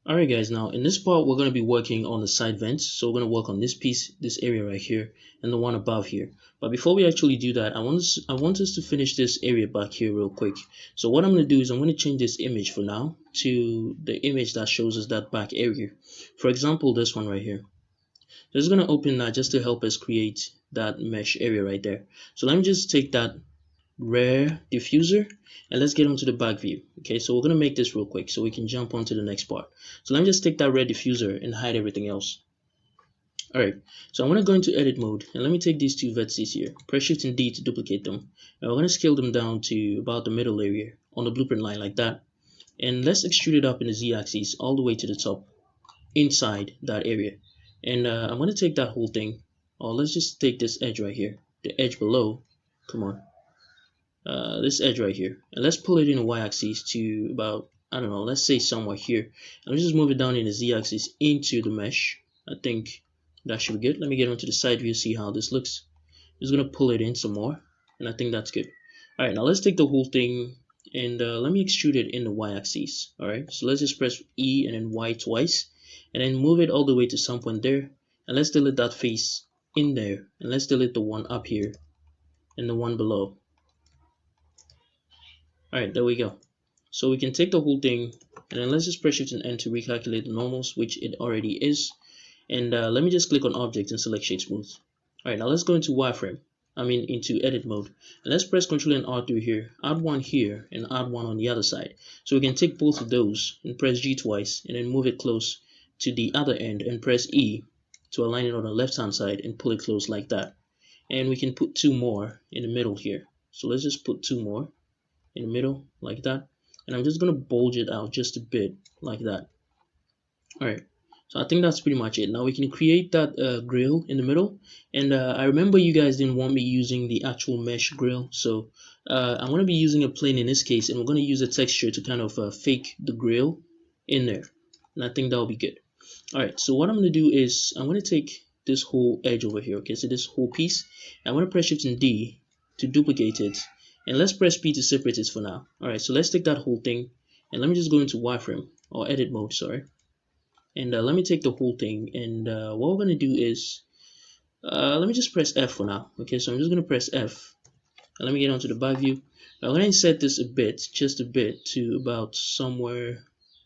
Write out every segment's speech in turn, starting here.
Alright guys, now in this part we're going to be working on the side vents. So we're going to work on this piece, this area right here, and the one above here. But before we actually do that, I want us to finish this area back here real quick. So what I'm going to do is I'm going to change this image for now to the image that shows us that back area. For example, this one right here. So it's going to open that just to help us create that mesh area right there. So let me just take that rare diffuser and let's get onto the back view. Okay, so we're going to make this real quick so we can jump on to the next part. So let me just take that red diffuser and hide everything else. Alright, so I'm going to go into edit mode and let me take these two vertices here, press shift and D to duplicate them, and we're going to scale them down to about the middle area on the blueprint line like that, and let's extrude it up in the z-axis all the way to the top inside that area. And I'm going to take that whole thing, or let's just take this edge right here, the edge below, come on, this edge right here, and let's pull it in a y-axis to about, I don't know, let's say somewhere here, and let's just move it down in the z-axis into the mesh. I think that should be good. Let me get onto the side view, see how this looks. I'm just gonna pull it in some more, and I think that's good. All right, now let's take the whole thing and let me extrude it in the y-axis. All right, so let's just press E and then Y twice, and then move it all the way to some point there, and let's delete that face in there, and let's delete the one up here and the one below. Alright, there we go. So we can take the whole thing and then let's just press shift and N to recalculate the normals, which it already is. And let me just click on object and select shade smooth. Alright, now let's go into wireframe. Into edit mode. And let's press Ctrl and R through here, add one here and add one on the other side. So we can take both of those and press G twice and then move it close to the other end and press E to align it on the left hand side and pull it close like that. And we can put two more in the middle here. So let's just put two more in the middle like that, and I'm just gonna bulge it out just a bit like that. Alright, so I think that's pretty much it. Now we can create that grill in the middle, and I remember you guys didn't want me using the actual mesh grill, so I'm gonna be using a plane in this case, and we're gonna use a texture to kind of fake the grill in there, and I think that'll be good. Alright, so what I'm gonna do is I'm gonna take this whole edge over here, okay, so this whole piece, and I'm gonna press shift and D to duplicate it. And let's press P to separate it for now. Alright, so let's take that whole thing and let me just go into wireframe or edit mode, sorry. And let me take the whole thing, and what we're going to do is let me just press F for now. Okay, so I'm just going to press F and let me get onto the back view. I'm going to insert this a bit, just a bit, to about somewhere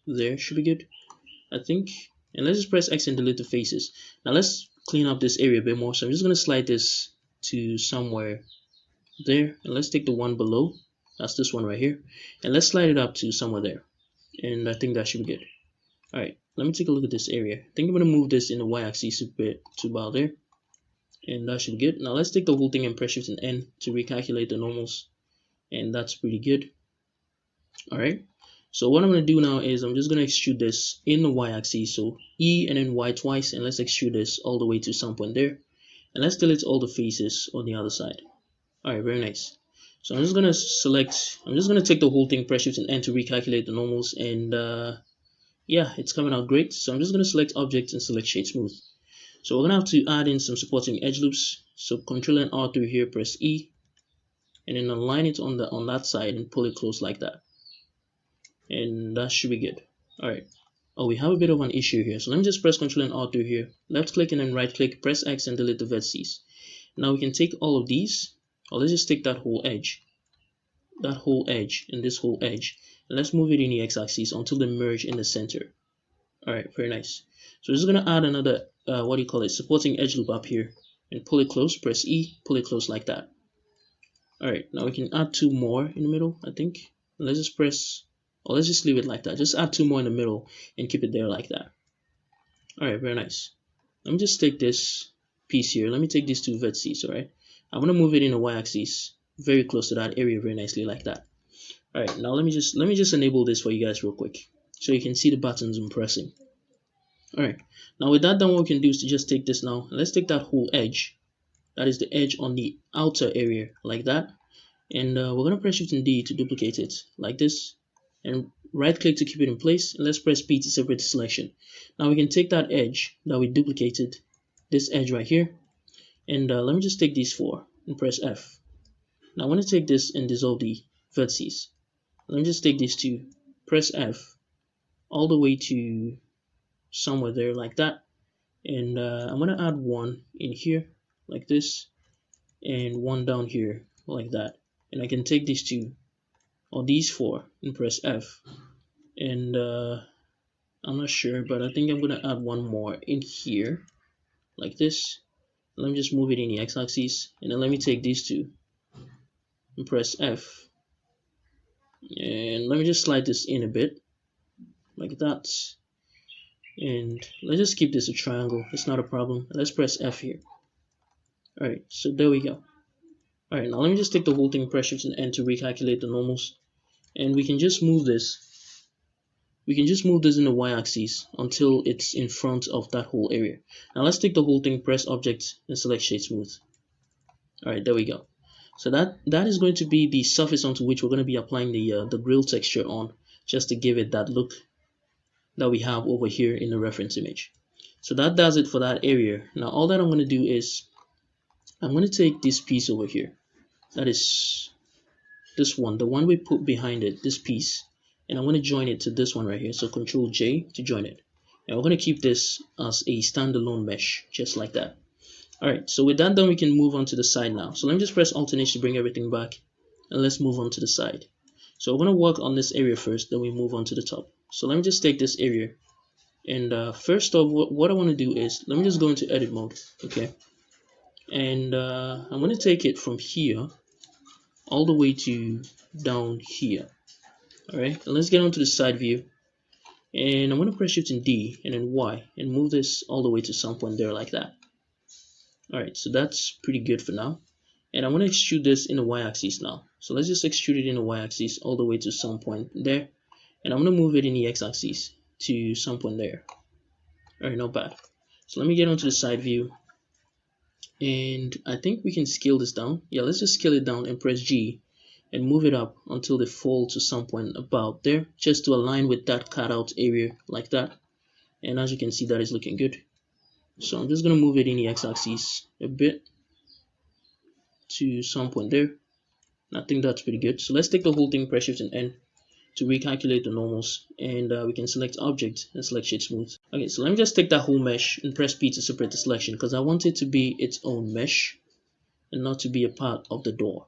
there. Should be good, I think. And let's just press X and delete the faces. Now let's clean up this area a bit more. So I'm just going to slide this to somewhere there, and let's take the one below, that's this one right here, and let's slide it up to somewhere there, and I think that should be good. Alright, let me take a look at this area. I think I'm going to move this in the y-axis a bit to about there, and that should be good. Now let's take the whole thing and press shift and N to recalculate the normals, and that's pretty good. Alright, so what I'm going to do now is I'm just going to extrude this in the y-axis, so E and then Y twice, and let's extrude this all the way to some point there, and let's delete all the faces on the other side. Alright, very nice. So I'm just gonna take the whole thing, press shift and N to recalculate the normals, and yeah, it's coming out great. So I'm just gonna select object and select shade smooth. So we're gonna have to add in some supporting edge loops. So Ctrl and R through here, press E, and then align it on that side and pull it close like that. And that should be good. Alright. Oh, we have a bit of an issue here. So let me just press Ctrl and R through here, left click and then right click, press X and delete the vertices. Now we can take all of these. Or let's just take that whole edge, and this whole edge, and let's move it in the x-axis until they merge in the center. Alright, very nice. So we're just going to add another, supporting edge loop up here, and pull it close, press E, pull it close like that. Alright, now we can add two more in the middle, I think. And let's just press, or let's just leave it like that. Just add two more in the middle, and keep it there like that. Alright, very nice. Let me just take this piece here. Let me take these two vertices, alright? I'm gonna move it in the y-axis very close to that area very nicely like that. Alright, now let me just enable this for you guys real quick so you can see the buttons I'm pressing. Alright, now with that done, what we can do is to just take this now, and let's take that whole edge, that is the edge on the outer area like that, and we're gonna press shift and D to duplicate it like this, and right click to keep it in place, and let's press P to separate the selection. Now we can take that edge that we duplicated, this edge right here, and let me just take these four and press F. Now I want to take this and dissolve the vertices. Let me just take these two, press F all the way to somewhere there like that. And I'm going to add one in here like this, and one down here like that. And I can take these two or these four and press F. And I'm not sure, but I think I'm going to add one more in here like this. Let me just move it in the x-axis, and then let me take these two and press F. And let me just slide this in a bit like that. And let's just keep this a triangle. It's not a problem. Let's press F here. Alright, so there we go. Alright, now let me just take the whole thing, press Shift and N to recalculate the normals. And we can just move this. We can just move this in the y-axis until it's in front of that whole area. Now let's take the whole thing, press Object, and select Shade Smooth. Alright, there we go. So that is going to be the surface onto which we're going to be applying the grill texture on, just to give it that look that we have over here in the reference image. So that does it for that area. Now all that I'm going to do is I'm going to take this piece over here. That is this one, the one we put behind it, this piece, and I'm going to join it to this one right here. So Control J to join it. And we're going to keep this as a standalone mesh, just like that. Alright, so with that done, we can move on to the side now. So let me just press Alternate to bring everything back, and let's move on to the side. So we're going to work on this area first, then we move on to the top. So let me just take this area, and first off, what I want to do is, let me just go into edit mode, okay? And I'm going to take it from here all the way to down here. Alright, and let's get onto the side view. And I'm going to press Shift and D and then Y and move this all the way to some point there like that. Alright, so that's pretty good for now. And I'm going to extrude this in the y-axis now. So let's just extrude it in the y-axis all the way to some point there. And I'm going to move it in the x-axis to some point there. Alright, not bad. So let me get onto the side view. And I think we can scale this down. Yeah, let's just scale it down and press G and move it up until they fall to some point about there, just to align with that cutout area like that. And as you can see, that is looking good. So I'm just going to move it in the x-axis a bit to some point there. I think that's pretty good. So let's take the whole thing, press Shift and N to recalculate the normals, and we can select Object and select Shade Smooth. Okay, so let me just take that whole mesh and press P to separate the selection, because I want it to be its own mesh and not to be a part of the door.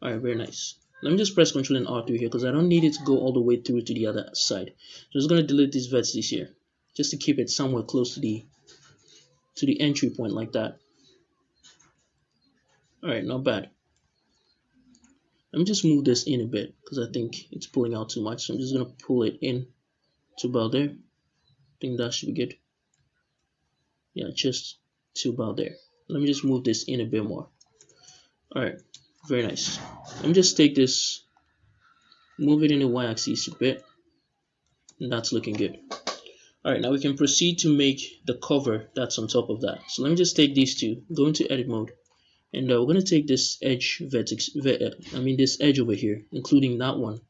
Alright, very nice. Let me just press Ctrl and R through here, because I don't need it to go all the way through to the other side. So I'm just going to delete these vertices here, just to keep it somewhere close to the entry point like that. Alright, not bad. Let me just move this in a bit, because I think it's pulling out too much. So I'm just going to pull it in to about there. I think that should be good. Yeah, just to about there. Let me just move this in a bit more. Alright, very nice. Let me just take this, move it in the y-axis a bit, and that's looking good. Alright, now we can proceed to make the cover that's on top of that. So let me just take these two, go into edit mode, and we're going to take this edge vertex, this edge over here, including that one.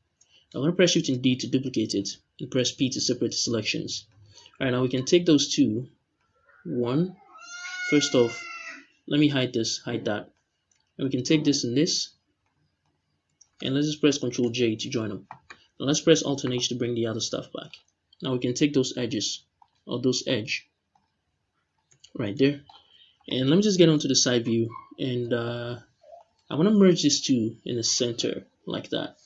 I'm going to press Shift and D to duplicate it, and press P to separate the selections. Alright, now we can take those two. One, first off, let me hide this, hide that. And we can take this and this, and let's just press Ctrl J to join them. Now let's press Alt H to bring the other stuff back. Now we can take those edges, or those edge, right there. And let me just get onto the side view, and I want to merge these two in the center like that.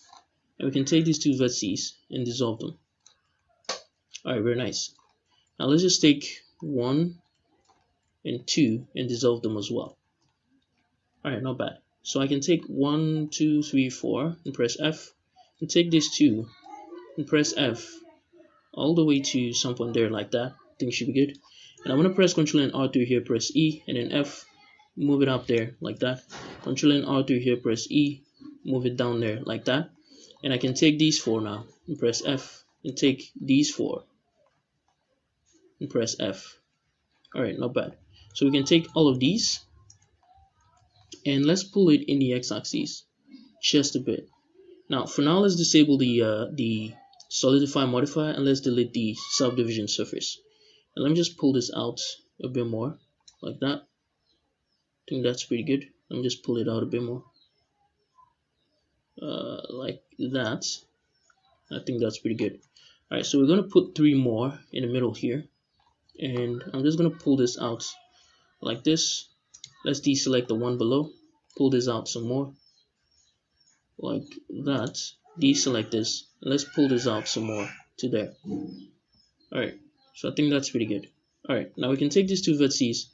And we can take these two vertices and dissolve them. Alright, very nice. Now let's just take 1 and 2 and dissolve them as well. Alright, not bad. So I can take 1, 2, 3, 4 and press F, and take these two and press F all the way to some point there like that. I think it should be good. And I'm going to press Ctrl and R through here, press E, and then F, move it up there like that. Ctrl and R through here, press E, move it down there like that. And I can take these four now and press F, and take these four and press F. Alright, not bad. So we can take all of these and let's pull it in the x-axis just a bit. Now for now, let's disable the solidify modifier, and let's delete the subdivision surface. And let me just pull this out a bit more like that. I think that's pretty good. Let me just pull it out a bit more like that. I think that's pretty good. Alright, so we're going to put 3 more in the middle here. and I'm just going to pull this out like this. Let's deselect the one below, pull this out some more like that, deselect this, and let's pull this out some more to there. Alright, so I think that's pretty good. Alright, now we can take these two vertices,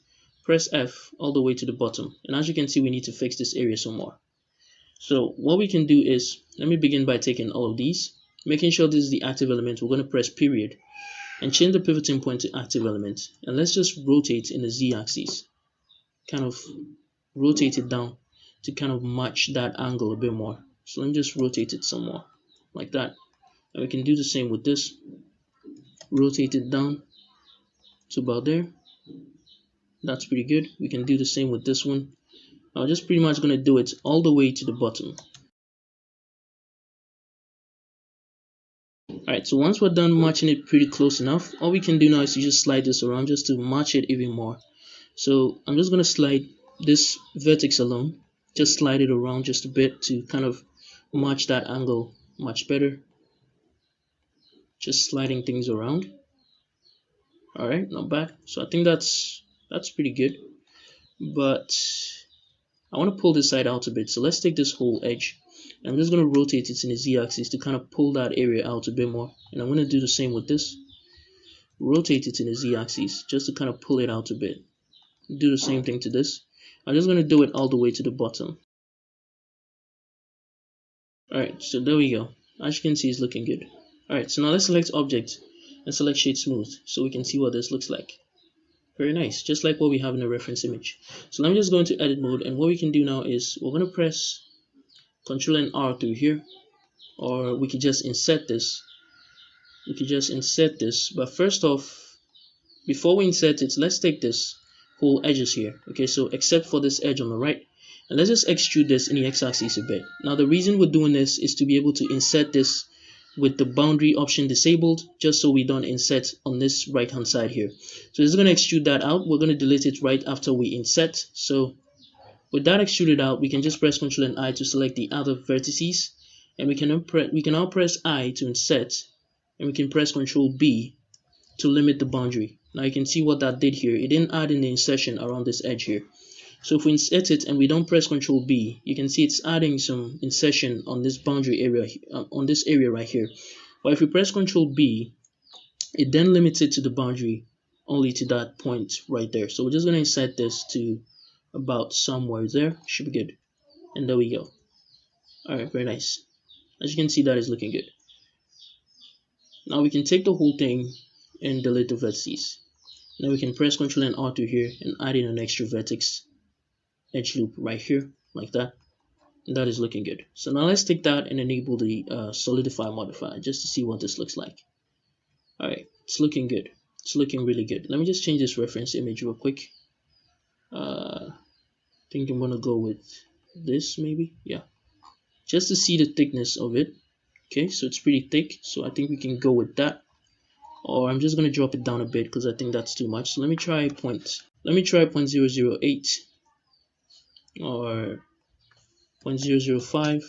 press F all the way to the bottom, and as you can see we need to fix this area some more. So what we can do is, let me begin by taking all of these, making sure this is the active element. We're going to press period and change the pivoting point to active element, and let's just rotate in the z-axis, kind of rotate it down to kind of match that angle a bit more. So let me just rotate it some more like that, and we can do the same with this, rotate it down to about there. That's pretty good. We can do the same with this one. I'm just pretty much going to do it all the way to the bottom. Alright, so once we're done matching it pretty close enough, all we can do now is to just slide this around just to match it even more. So I'm just going to slide this vertex alone, just slide it around just a bit to kind of match that angle much better. Just sliding things around. Alright, not bad. So I think that's pretty good. But I want to pull this side out a bit. So let's take this whole edge. I'm just going to rotate it in the z-axis to kind of pull that area out a bit more. And I'm going to do the same with this. Rotate it in the z-axis just to kind of pull it out a bit. Do the same thing to this. I'm just going to do it all the way to the bottom. Alright, so there we go. As you can see, it's looking good. Alright, so now let's select object and select shade smooth so we can see what this looks like. Very nice, just like what we have in the reference image. So let me just go into edit mode, and what we can do now is we're going to press Ctrl and R through here, or we could just insert this. But first off, before we insert it, let's take this whole edges here. Okay, so except for this edge on the right, and let's just extrude this in the x-axis a bit. Now the reason we're doing this is to be able to insert this with the boundary option disabled, just so we don't insert on this right hand side here. So it's going to extrude that out. We're going to delete it right after we insert. So with that extruded out, we can just press Ctrl and I to select the other vertices, and we can now press I to insert, and we can press Ctrl B to limit the boundary. Now you can see what that did here. It didn't add in the insertion around this edge here. So if we insert it and we don't press Ctrl B, you can see it's adding some insertion on this boundary area, on this area right here. But if we press Ctrl B, it then limits it to the boundary only to that point right there. So we're just going to insert this to about somewhere there. Should be good. And there we go. Alright, very nice. As you can see, that is looking good. Now we can take the whole thing and delete the vertices. Now we can press Ctrl and R to here and add in an extra vertex edge loop right here, like that. And that is looking good. So now let's take that and enable the solidify modifier just to see what this looks like. Alright, it's looking good. It's looking really good. Let me just change this reference image real quick. I think I'm gonna go with this maybe. Yeah, just to see the thickness of it. Okay, so it's pretty thick, so I think we can go with that. Or I'm just gonna drop it down a bit because I think that's too much. So let me try 0.008 or 0.005.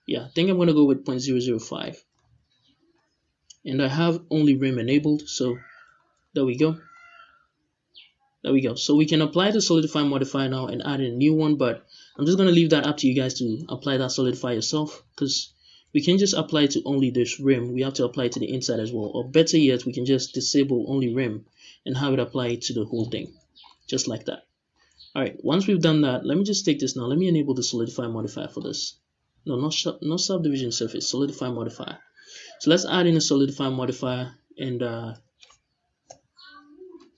Yeah, I think I'm gonna go with 0.005. And I have only rim enabled, so there we go. There we go. So we can apply the solidify modifier now and add in a new one, but I'm just going to leave that up to you guys to apply that solidify yourself, because we can just apply to only this rim. We have to apply it to the inside as well. Or better yet, we can just disable only rim and have it apply to the whole thing, just like that. Alright, once we've done that, let me just take this now. Let me enable the solidify modifier for this. No, not subdivision surface, solidify modifier. So let's add in a solidify modifier, and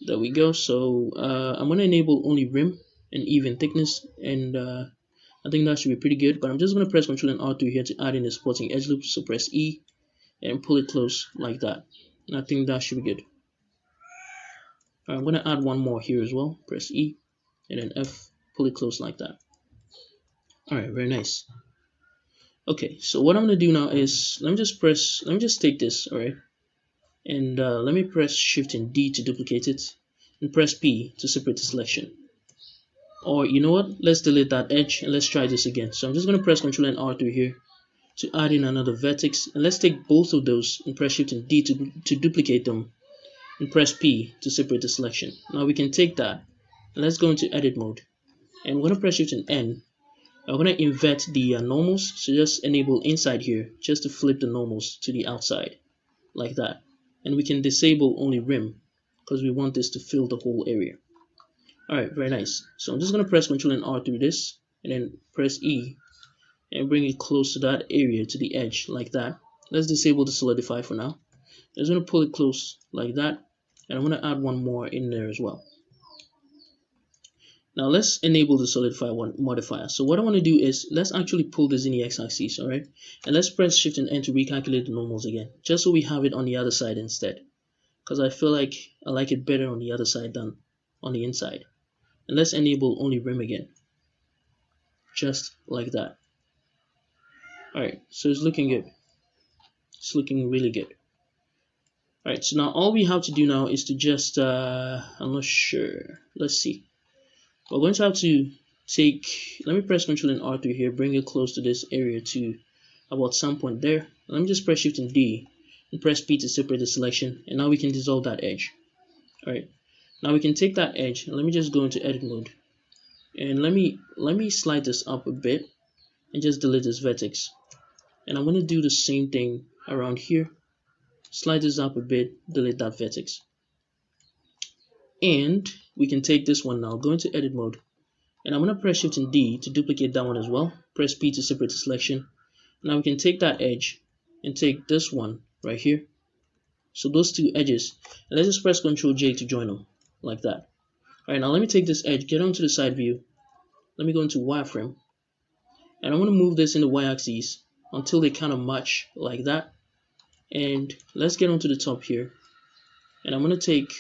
there we go. So I'm going to enable only rim and even thickness, and I think that should be pretty good. But I'm just going to press Ctrl and R2 here to add in a supporting edge loop. So press E and pull it close like that. And I think that should be good. I'm going to add one more here as well. Press E and then F, pull it close like that. Alright, very nice. Okay, so what I'm going to do now is let me just take this, alright, and let me press Shift and D to duplicate it, and press P to separate the selection. Or you know what, let's delete that edge and let's try this again. So I'm just going to press Ctrl and R through here to add in another vertex, and let's take both of those and press Shift and D to duplicate them, and press P to separate the selection. Now we can take that and let's go into edit mode. And we're going to press Shift and N. I'm going to invert the normals, so just enable inside here just to flip the normals to the outside like that. And we can disable only rim because we want this to fill the whole area. Alright, very nice. So I'm just going to press Ctrl and R through this and then press E and bring it close to that area, to the edge like that. Let's disable the solidify for now. I'm just going to pull it close like that, and I'm going to add one more in there as well. Now let's enable the solidify modifier. So what I want to do is let's actually pull this in the x-axis, alright? And let's press Shift and N to recalculate the normals again, just so we have it on the other side instead. Because I feel like I like it better on the other side than on the inside. And let's enable only rim again, just like that. Alright, so it's looking good. It's looking really good. Alright, so now all we have to do now is to just, I'm not sure. Let's see. We're going to have to take, let me press Ctrl and R through here, bring it close to this area to about some point there. Let me just press Shift and D and press P to separate the selection. And now we can dissolve that edge. Alright, now we can take that edge and let me just go into edit mode. And let me slide this up a bit and just delete this vertex. And I'm going to do the same thing around here. Slide this up a bit, delete that vertex. And we can take this one now, go into edit mode. And I'm going to press Shift and D to duplicate that one as well. Press P to separate the selection. Now we can take that edge and take this one right here. So those two edges. And let's just press Ctrl J to join them, like that. Alright, now let me take this edge, get onto the side view. Let me go into wireframe. And I'm going to move this in the y-axis until they kind of match like that. And let's get onto the top here. And I'm going to take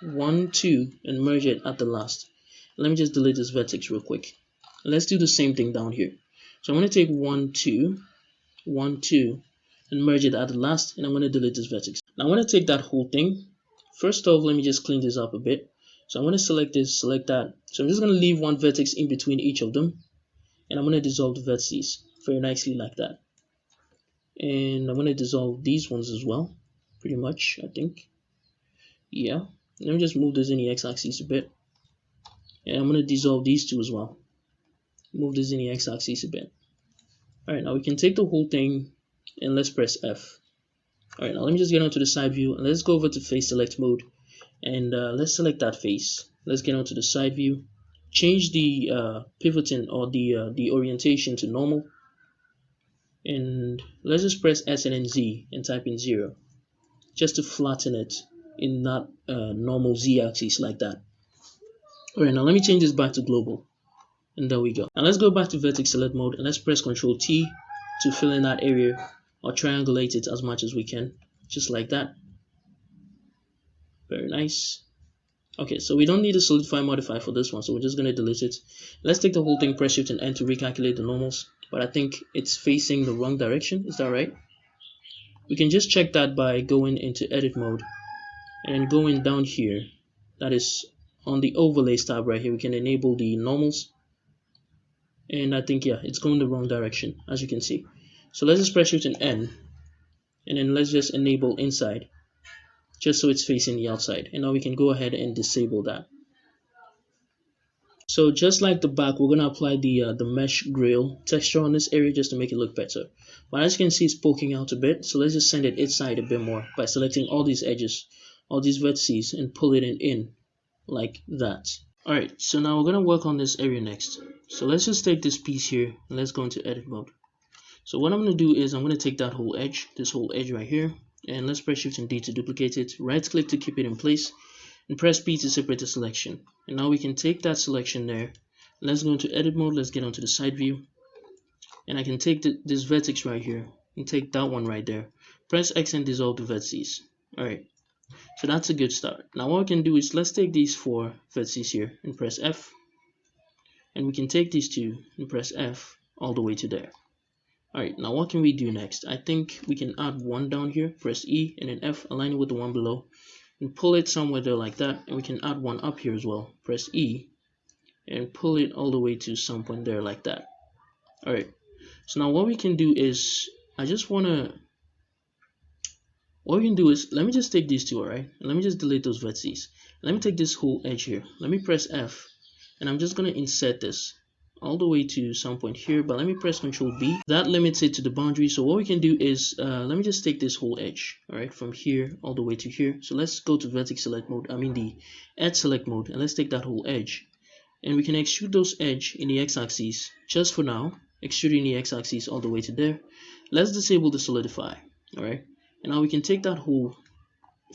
1, 2 and merge it at the last. Let me just delete this vertex real quick. And let's do the same thing down here. So I'm going to take 1, 2, 1, 2 and merge it at the last. And I'm going to delete this vertex. Now I'm going to take that whole thing. First off, let me just clean this up a bit. So I'm going to select this, select that. So I'm just going to leave one vertex in between each of them. And I'm going to dissolve the vertices very nicely like that. And I'm going to dissolve these ones as well, pretty much, I think. Yeah, let me just move this in the x-axis a bit. And I'm going to dissolve these two as well. Move this in the x-axis a bit. Alright, now we can take the whole thing and let's press F. Alright, now let me just get onto the side view and let's go over to face select mode. And let's select that face. Let's get onto the side view. Change the pivoting or the orientation to normal. And let's just press S and then Z and type in 0 just to flatten it in that normal Z axis like that. Alright, now let me change this back to global, and there we go. Now let's go back to vertex select mode and let's press Ctrl T to fill in that area or triangulate it as much as we can, just like that. Very nice. Okay, so we don't need a solidify modifier for this one, so we're just going to delete it. Let's take the whole thing, press Shift and N to recalculate the normals, but I think it's facing the wrong direction. Is that right? We can just check that by going into edit mode and going down here. That is on the overlays tab right here. We can enable the normals, and I think, yeah, it's going the wrong direction, as you can see. So let's just press Shift and N, and then let's just enable inside, just so it's facing the outside. And now we can go ahead and disable that. So just like the back, we're going to apply the mesh grill texture on this area just to make it look better. But as you can see, it's poking out a bit. So let's just send it inside a bit more by selecting all these edges, all these vertices, and pull it in like that. Alright, so now we're going to work on this area next. So let's just take this piece here and let's go into edit mode. So what I'm going to do is I'm going to take that whole edge, this whole edge right here, and let's press Shift and D to duplicate it, right click to keep it in place, and press P to separate the selection. And now we can take that selection there. Let's go into edit mode, let's get onto the side view, and I can take this vertex right here and take that one right there. Press X and dissolve the vertices. Alright, so that's a good start. Now what we can do is let's take these 4 vertices here and press F, and we can take these 2 and press F all the way to there. Alright, now what can we do next? I think we can add one down here, press E and then F, align it with the one below, and pull it somewhere there like that. And we can add one up here as well, press E and pull it all the way to some point there like that. Alright, so now what we can do is I just want to what we can do is, let me just take these two, alright? And let me just delete those vertices. Let me take this whole edge here. Let me press F, and I'm just going to insert this all the way to some point here, but let me press Ctrl B. That limits it to the boundary. So what we can do is, let me just take this whole edge, alright, from here all the way to here. So let's go to vertex select mode, the edge select mode, and let's take that whole edge. And we can extrude those edge in the x-axis just for now, extruding the x-axis all the way to there. Let's disable the solidify, alright? And now we can take that whole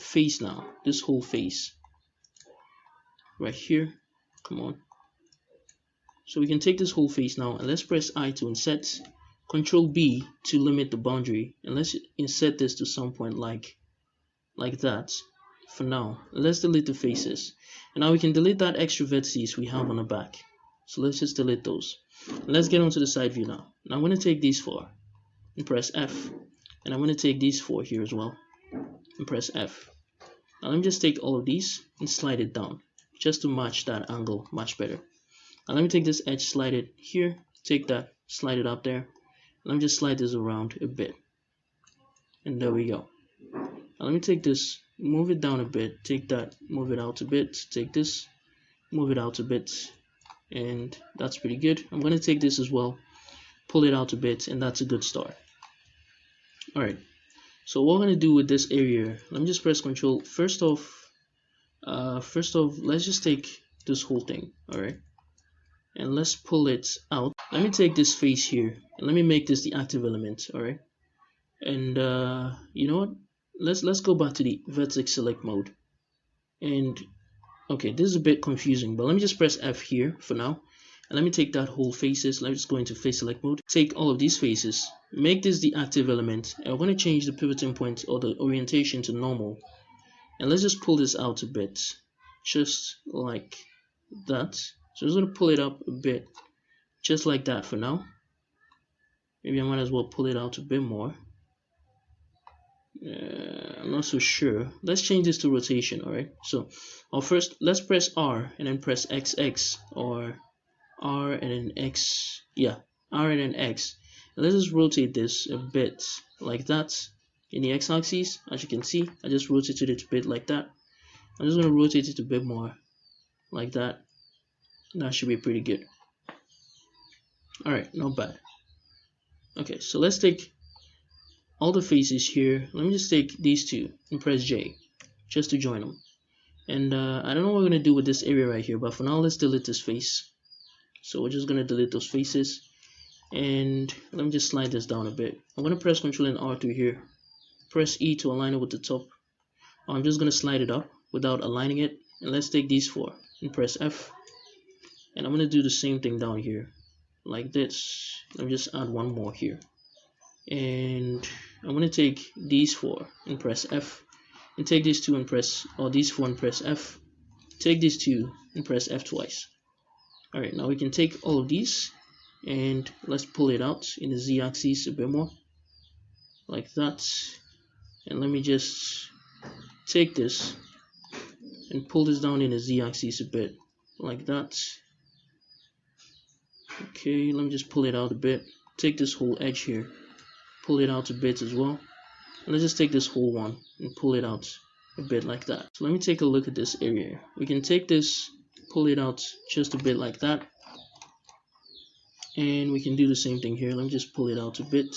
face now, this whole face right here. Come on. So we can take this whole face now, and let's press I to insert, Control B to limit the boundary, and let's insert this to some point like that for now. Let's delete the faces, and now we can delete that extra vertices we have on the back. So let's just delete those. And let's get onto the side view now. And I'm going to take these four and press F, and I'm going to take these four here as well and press F. Now let me just take all of these and slide it down just to match that angle much better. Now let me take this edge, slide it here, take that, slide it up there. Let me just slide this around a bit, and there we go. Now let me take this, move it down a bit, take that, move it out a bit, take this, move it out a bit, and that's pretty good. I'm going to take this as well, pull it out a bit, and that's a good start. Alright, so what we're going to do with this area, let me just press Control. First off, let's just take this whole thing, alright, and let's pull it out. Let me take this face here, and let me make this the active element, alright. And you know what? Let's go back to the vertex select mode. And okay, this is a bit confusing, but let me just press F here for now. And let me take that whole faces. Let's just go into face select mode. Take all of these faces, make this the active element. And we're going to change the pivoting point or the orientation to normal. And let's just pull this out a bit, just like that. So I'm just going to pull it up a bit, just like that for now. Maybe I might as well pull it out a bit more. I'm not so sure. Let's change this to rotation, alright? So first let's press R and then press XX, or R and then X. Yeah, R and then X. And let's just rotate this a bit like that in the x-axis. As you can see, I just rotated it a bit like that. I'm just going to rotate it a bit more like that. That should be pretty good. Alright, not bad. Okay, so let's take all the faces here. Let me just take these two and press J just to join them. And I don't know what we're going to do with this area right here, but for now let's delete this face. So we're just going to delete those faces, and let me just slide this down a bit. I'm going to press Ctrl and R through here, press E to align it with the top. I'm just going to slide it up without aligning it, and let's take these four and press F, and I'm going to do the same thing down here like this. Let me just add one more here, and I'm going to take these four and press F, and take these two and press, or these four and press F, take these two and press F twice. Alright, now we can take all of these and let's pull it out in the z-axis a bit more like that. And let me just take this and pull this down in the z-axis a bit like that. Okay, let me just pull it out a bit. Take this whole edge here, pull it out a bit as well. And let's just take this whole one and pull it out a bit like that. So let me take a look at this area. We can take this, pull it out just a bit like that, and we can do the same thing here. Let me just pull it out a bit,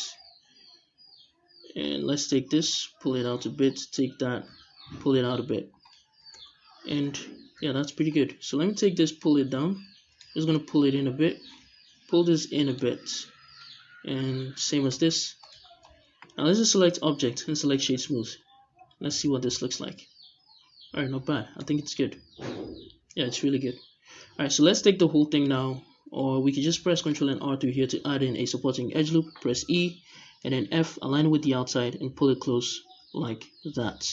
and let's take this, pull it out a bit, take that, pull it out a bit, and yeah, that's pretty good. So let me take this, pull it down, just gonna pull it in a bit, pull this in a bit, and same as this. Now let's just select object and select shade smooth. Let's see what this looks like. Alright, not bad. I think it's good. Yeah, it's really good. Alright, so let's take the whole thing now, or we can just press Ctrl and R through here to add in a supporting edge loop. Press E and then F, align it with the outside and pull it close like that.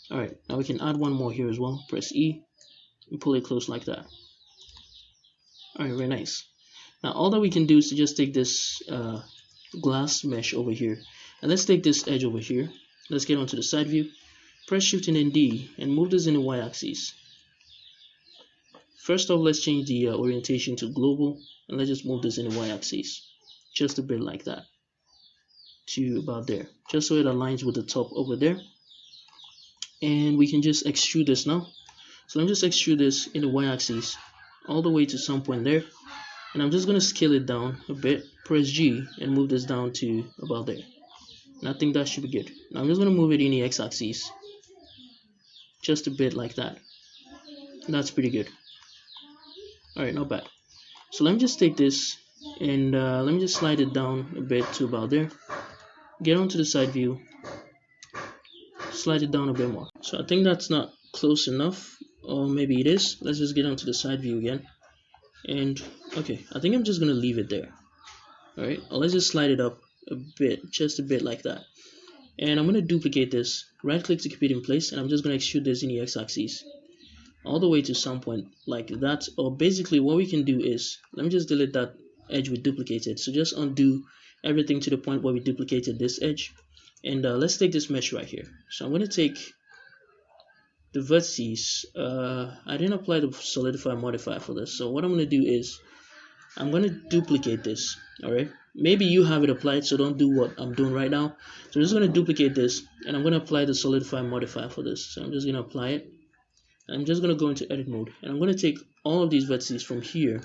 Alright, now we can add one more here as well. Press E and pull it close like that. Alright, very nice. Now all that we can do is to just take this glass mesh over here, and let's take this edge over here. Let's get onto the side view. Press Shift and then D and move this in the y-axis. First off, let's change the orientation to global, and let's just move this in the y-axis just a bit like that to about there, just so it aligns with the top over there. and we can just extrude this now. So let me just extrude this in the y-axis all the way to some point there, and I'm just going to scale it down a bit, press G and move this down to about there, and I think that should be good. Now I'm just going to move it in the x-axis just a bit like that. That's pretty good. Alright, not bad. So let me just take this and let me just slide it down a bit to about there, get onto the side view, slide it down a bit more. So I think that's not close enough, or maybe it is. Let's just get onto the side view again, and okay, I think I'm just gonna leave it there. Alright, let's just slide it up a bit, just a bit like that, and I'm gonna duplicate this, right click to keep it in place, and I'm just gonna extrude this in the x-axis all the way to some point like that. Or basically what we can do is, let me just delete that edge we duplicated, so just undo everything to the point where we duplicated this edge, and let's take this mesh right here. So I'm going to take the vertices. I didn't apply the solidify modifier for this, so what I'm going to do is I'm going to duplicate this. Alright, maybe you have it applied, so don't do what I'm doing right now. So I'm just going to duplicate this, and I'm going to apply the solidify modifier for this. So I'm just going to apply it. I'm just going to go into edit mode, and I'm going to take all of these vertices from here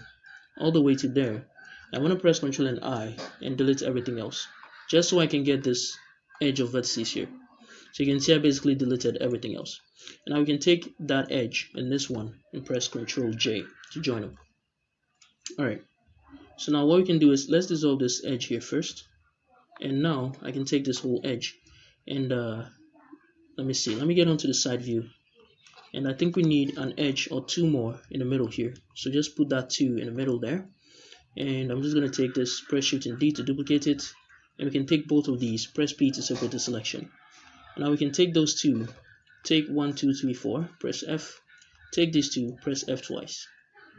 all the way to there. I'm going to press Ctrl and I and delete everything else, just so I can get this edge of vertices here. So you can see I basically deleted everything else. And now we can take that edge and this one and press Ctrl J to join them. Alright, so now what we can do is, let's dissolve this edge here first, and now I can take this whole edge and let me see, let me get onto the side view. And I think we need an edge or two more in the middle here, so just put that 2 in the middle there. And I'm just going to take this, press Shift and D to duplicate it, and we can take both of these, press P to separate the selection. And now we can take those two, take 1 2 3 4, press F, take these two, press F twice,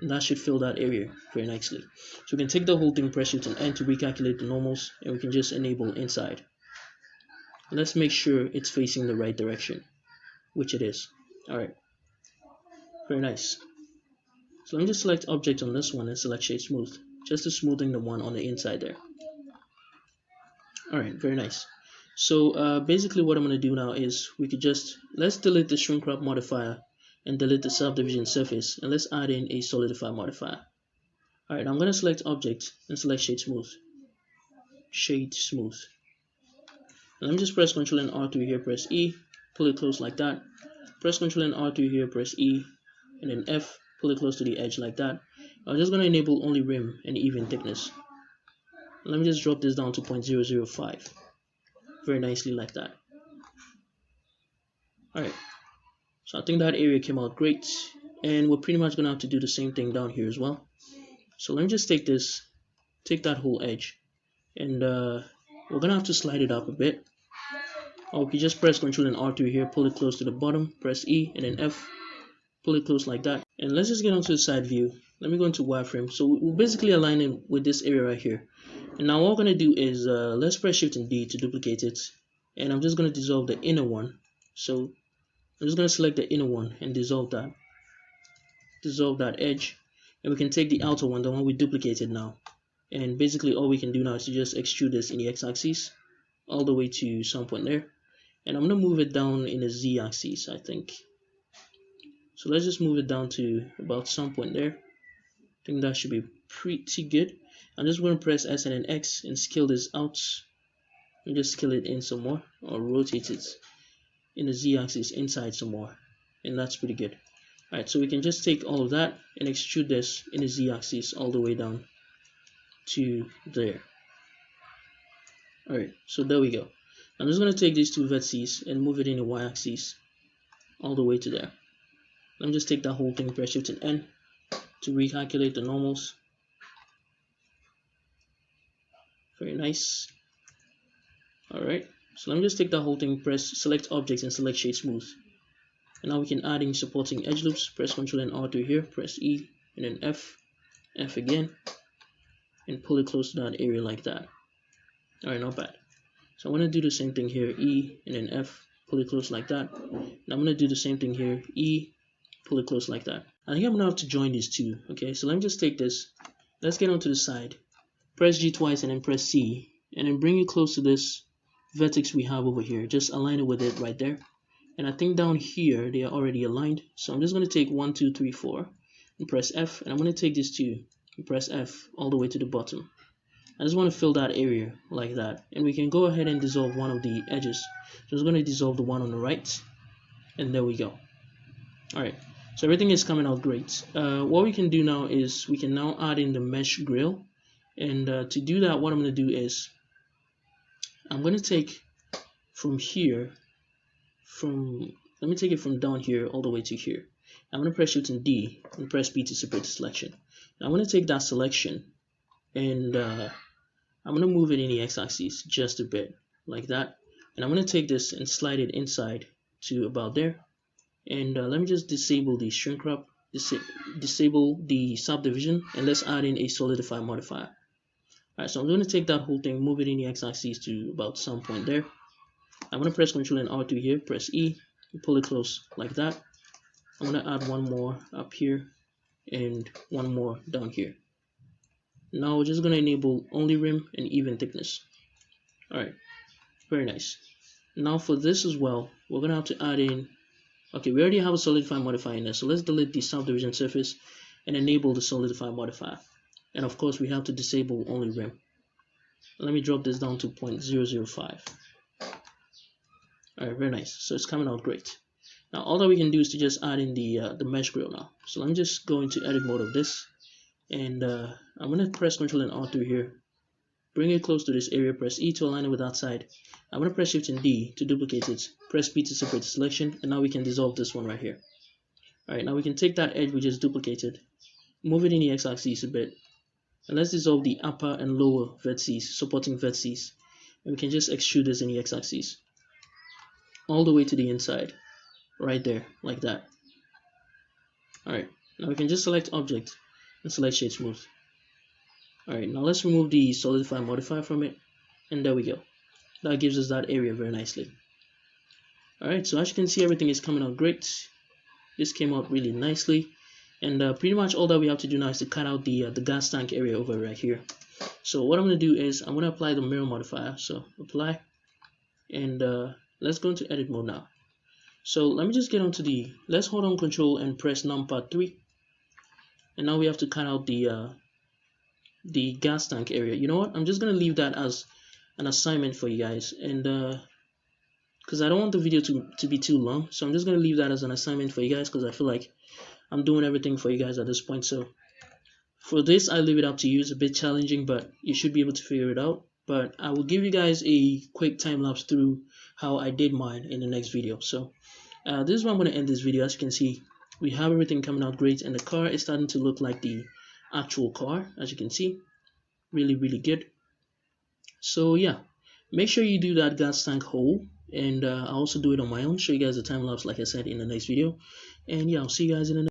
and that should fill that area very nicely. So we can take the whole thing, press Shift and N to recalculate the normals, and we can just enable inside. Let's make sure it's facing the right direction, which it is. Alright, very nice. So let me just select object on this one and select shade smooth, just to smoothing the one on the inside there. Alright, very nice. So basically what I'm going to do now is, we could just, let's delete the shrink wrap modifier and delete the subdivision surface, and let's add in a solidify modifier. Alright, I'm going to select object and select shade smooth. Shade smooth. And let me just press Ctrl and R3 here, press E, pull it close like that. Press Ctrl and R3 here, press E, and then F, pull it close to the edge like that. I'm just going to enable only rim and even thickness. Let me just drop this down to 0.005. Very nicely like that. Alright, so I think that area came out great, and we're pretty much going to have to do the same thing down here as well. So let me just take this, take that whole edge, and we're going to have to slide it up a bit. Or we can just press Ctrl and R3 here, pull it close to the bottom, press E, and then F, pull it close like that. And let's just get onto the side view. Let me go into wireframe. So we'll basically align it with this area right here. And now what we're going to do is, let's press Shift and D to duplicate it. And I'm just going to dissolve the inner one. So I'm just going to select the inner one and dissolve that. Dissolve that edge. And we can take the outer one, the one we duplicated now. And basically all we can do now is to just extrude this in the x-axis all the way to some point there. And I'm going to move it down in the z-axis, I think. So let's just move it down to about some point there. I think that should be pretty good. I'm just going to press S and then X and scale this out. And just scale it in some more, or rotate it in the z-axis inside some more. And that's pretty good. Alright, so we can just take all of that and extrude this in the z-axis all the way down to there. Alright, so there we go. I'm just going to take these two vertices and move it in the y-axis all the way to there. Let me just take that whole thing, press Shift and N to recalculate the normals. Very nice. Alright, so let me just take that whole thing, press select object and select shade smooth. And now we can add in supporting edge loops, press Ctrl and R3 here, press E, and then F, F again, and pull it close to that area like that. Alright, not bad. So I'm going to do the same thing here, E, and then F, pull it close like that. And I'm going to do the same thing here, E, pull it close like that. I think I'm going to have to join these two. Okay, so let me just take this, let's get onto the side, press G twice and then press C, and then bring it close to this vertex we have over here. Just align it with it right there, and I think down here they are already aligned. So I'm just going to take 1, 2, 3, 4 and press F, and I'm going to take this 2 and press F all the way to the bottom. I just want to fill that area like that, and we can go ahead and dissolve one of the edges. So I'm just going to dissolve the one on the right, and there we go. Alright, so everything is coming out great. What we can do now is we can now add in the mesh grill, and to do that, what I'm going to do is I'm going to take from here, let me take it from down here all the way to here. I'm going to press Shift and D and press B to separate the selection. Now I'm going to take that selection and I'm going to move it in the x-axis just a bit like that, and I'm going to take this and slide it inside to about there, and let me just disable the shrink wrap, disable the subdivision, and let's add in a solidify modifier. Alright, so I'm going to take that whole thing, move it in the x-axis to about some point there. I'm going to press Ctrl and R2 here, press E, and pull it close like that. I'm going to add one more up here and one more down here. Now we're just going to enable only rim and even thickness. Alright, very nice. Now for this as well, we're going to have to add in, okay, we already have a solidify modifier in there, so let's delete the subdivision surface and enable the solidify modifier. And of course we have to disable only rim. Let me drop this down to 0.005. Alright, very nice. So it's coming out great. Now all that we can do is to just add in the mesh grill now. So let me just go into edit mode of this, and I'm going to press Ctrl and R2 here, bring it close to this area, press E to align it with that side. I'm going to press Shift and D to duplicate it, press P to separate the selection, and now we can dissolve this one right here. Alright, now we can take that edge we just duplicated, move it in the x-axis a bit, and let's dissolve the upper and lower vertices, supporting vertices, and we can just extrude this in the x-axis all the way to the inside, right there, like that. Alright, now we can just select object and select shade smooth. Alright, now let's remove the solidify modifier from it, and there we go. That gives us that area very nicely. Alright, so as you can see, everything is coming out great. This came out really nicely, and pretty much all that we have to do now is to cut out the gas tank area over right here. So what I'm going to do is I'm going to apply the mirror modifier, so apply, and let's go into edit mode now. So let me just get onto let's hold on Control and press numpad 3, and now we have to cut out the gas tank area. You know what, I'm just going to leave that as an assignment for you guys, and because I don't want the video to be too long, so I'm just going to leave that as an assignment for you guys, because I feel like I'm doing everything for you guys at this point. So for this, I leave it up to you. It's a bit challenging, but you should be able to figure it out. But I will give you guys a quick time lapse through how I did mine in the next video. So this is where I'm going to end this video. As you can see, we have everything coming out great, and the car is starting to look like the actual car, as you can see. Really, really good. So yeah, make sure you do that gas tank hole, and I'll also do it on my own, show you guys the time lapse like I said in the next video. And yeah, I'll see you guys in the next